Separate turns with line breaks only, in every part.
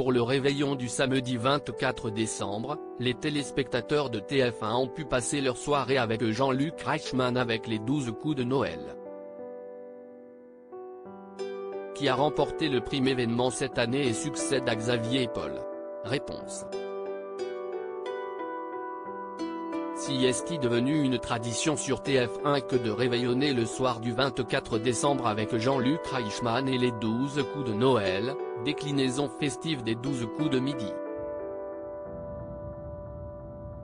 Pour le réveillon du samedi 24 décembre, les téléspectateurs de TF1 ont pu passer leur soirée avec Jean-Luc Reichmann avec les 12 coups de Noël. Qui a remporté le prime événement cette année et succède à Xavier et Paul? Réponse. Si est-il devenu une tradition sur TF1 que de réveillonner le soir du 24 décembre avec Jean-Luc Reichmann et les 12 coups de Noël, déclinaison festive des 12 coups de midi.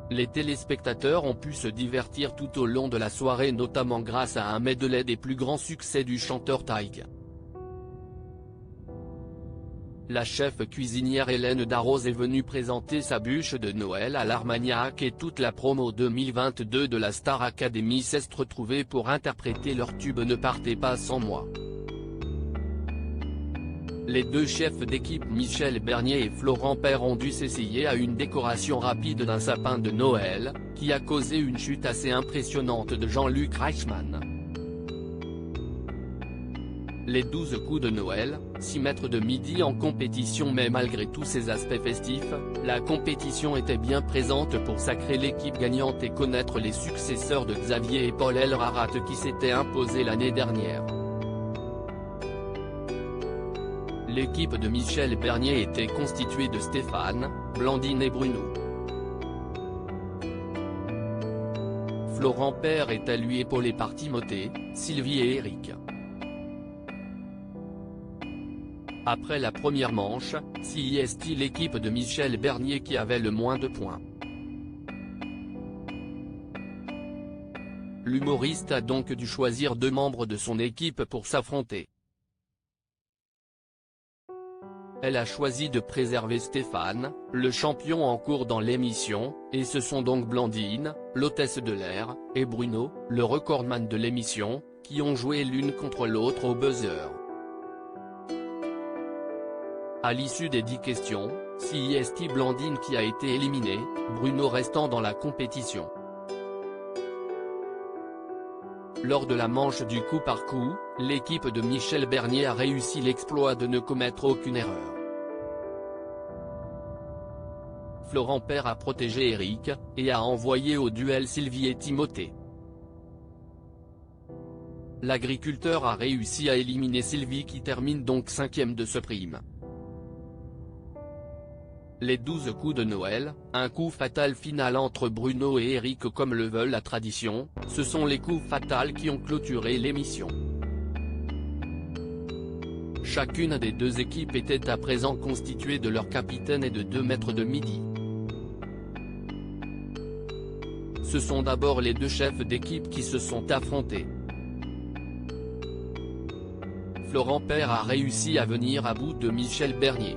Les téléspectateurs ont pu se divertir tout au long de la soirée notamment grâce à un medley des plus grands succès du chanteur Taïk. La chef cuisinière Hélène Darroze est venue présenter sa bûche de Noël à l'Armagnac et toute la promo 2022 de la Star Academy s'est retrouvée pour interpréter leur tube Ne partez pas sans moi. Les deux chefs d'équipe Michel Bernier et Florent Père ont dû s'essayer à une décoration rapide d'un sapin de Noël, qui a causé une chute assez impressionnante de Jean-Luc Reichmann. Les 12 coups de Noël, 6 mètres de midi en compétition mais malgré tous ses aspects festifs, la compétition était bien présente pour sacrer l'équipe gagnante et connaître les successeurs de Xavier et Paul Elrarat qui s'étaient imposés l'année dernière. L'équipe de Michel Bernier était constituée de Stéphane, Blandine et Bruno. Florent Père était lui épaulé par Timothée, Sylvie et Eric. Après la première manche, c'est l'équipe de Michel Bernier qui avait le moins de points. L'humoriste a donc dû choisir 2 membres de son équipe pour s'affronter. Elle a choisi de préserver Stéphane, le champion en cours dans l'émission, et ce sont donc Blandine, l'hôtesse de l'air, et Bruno, le recordman de l'émission, qui ont joué l'une contre l'autre au buzzer. À l'issue des 10 questions, c'est Blandine qui a été éliminée, Bruno restant dans la compétition. Lors de la manche du coup par coup, l'équipe de Michel Bernier a réussi l'exploit de ne commettre aucune erreur. Florent Père a protégé Eric, et a envoyé au duel Sylvie et Timothée. L'agriculteur a réussi à éliminer Sylvie qui termine donc 5e de ce prime. Les 12 coups de Noël, un coup fatal final entre Bruno et Eric comme le veut la tradition, ce sont les coups fatals qui ont clôturé l'émission. Chacune des 2 équipes était à présent constituée de leur capitaine et de 2 maîtres de midi. Ce sont d'abord les 2 chefs d'équipe qui se sont affrontés. Florent Père a réussi à venir à bout de Michel Bernier.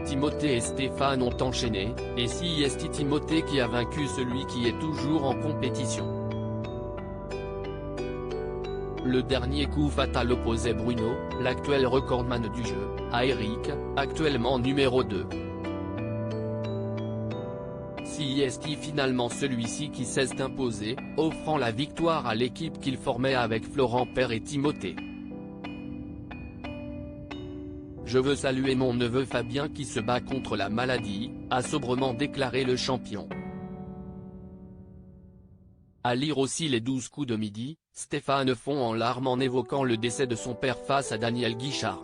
Timothée et Stéphane ont enchaîné, et c'est Timothée qui a vaincu celui qui est toujours en compétition. Le dernier coup fatal opposait Bruno, l'actuel recordman du jeu, à Eric, actuellement numéro 2. C'est finalement celui-ci qui s'est imposé, offrant la victoire à l'équipe qu'il formait avec Florent Père et Timothée. Je veux saluer mon neveu Fabien qui se bat contre la maladie, a sobrement déclaré le champion. À lire aussi les 12 coups de midi, Stéphane fond en larmes en évoquant le décès de son père face à Daniel Guichard.